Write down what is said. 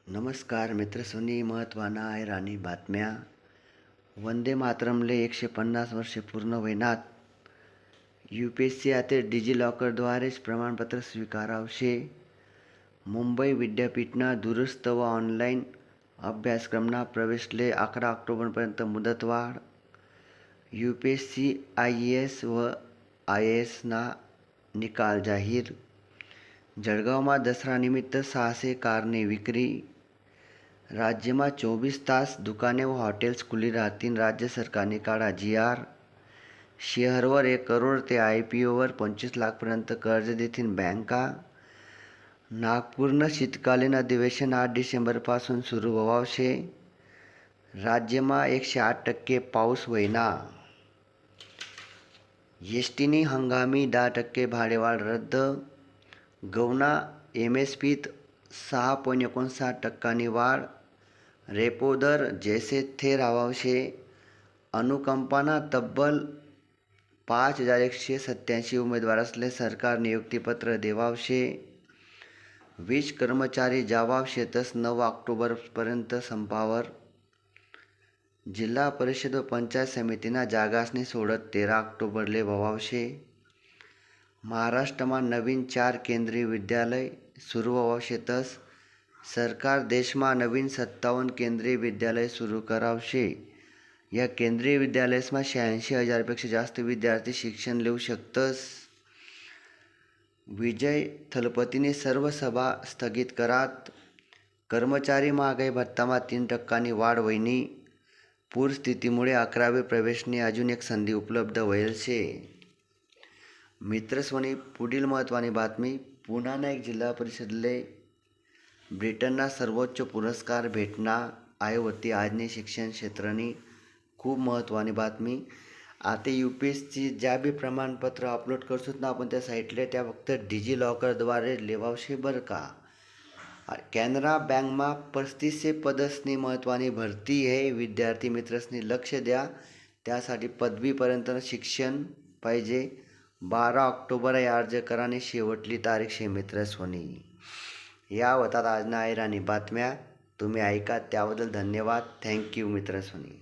नमस्कार मित्रसुनी महत्त्वाना आहे राणी बातम्या. वंदे मातरमले 150 वर्षे पूर्ण होईनात. UPSC आता डिजिलॉकरद्वारेच प्रमाणपत्र स्वीकारावशे. मुंबई विद्यापीठना दुरुस्त व ऑनलाईन अभ्यासक्रमना प्रवेशले 11 ऑक्टोबरपर्यंत मुदतवाढ. UPSC IAS व IAS ना निकाल जाहीर. जळगावમાં दसरा निमित्त 600 कारने विक्री. राज्यમાં 24 तास दुकाने व हॉटेल्स खुली राहतील. राज्य सरकारने काढा GR. शेअरवर 1 करोड ते IPOवर 25 लाखपर्यंत कर्ज देतील बँका. नागपूरनं शीतकालीन अधिवेशन 8 डिसेंबरपासून सुरू व्हावशे. राज्यમાં 108% पाऊस व्हयना. एसटीनी हंगामी 10% भाडेवाढ रद्द. गहूना MSPत 6.59% वाढ. रेपो दर जैसे थे राहावशे. अनुकंपाना तब्बल 5187 उमेदवारासले सरकार नियुक्तीपत्र देवावशे. वीज कर्मचारी जावावशेतस 9 ऑक्टोबरपर्यंत संपावर. जिल्हा परिषद व पंचायत समितीना जागासनी सोडत 13 ऑक्टोबरले व्हावशे. महाराष्ट्रमा नवीन 4 केंद्रीय विद्यालय सुरू व्हावशेतस. सरकार देशमा नवीन 57 केंद्रीय विद्यालय सुरू करावशे. या केंद्रीय विद्यालयसमा 86,000 पेक्षा जास्त विद्यार्थी शिक्षण लेऊ शकतस. विजय थलपतीने सर्व सभा स्थगित करात. कर्मचारी महागाई भत्तामा 3% वाढ व्हयनी. पूरस्थितीमुळे 11वी प्रवेशनी अजून एक संधी उपलब्ध व्हयेल शे. मित्रस्वनी पुढील महत्त्वानी बातमी. पुन्हा एक जिल्हा परिषदले ब्रिटनना सर्वोच्च पुरस्कार भेटना आहे होती. आजनी शिक्षण क्षेत्रनी खूप महत्त्वानी बातमी. आता UPSC ज्या बी प्रमाणपत्र अपलोड करसोत ना आपण त्या साईटले त्या फक्त डिजिलॉकरद्वारे लेवावशे बरं का. कॅनरा बँकमा 3500 पदसनी महत्त्वानी भरती आहे. विद्यार्थी मित्रसनी लक्ष द्या. त्यासाठी पदवीपर्यंत शिक्षण पाहिजे. 12 ऑक्टोबर या अर्ज कराने शेवटली तारीख शे मित्रस्वनी. या होतात आजना आहे राणी बातम्या. तुम्ही ऐका त्याबद्दल धन्यवाद. थँक्यू मित्रस्वनी.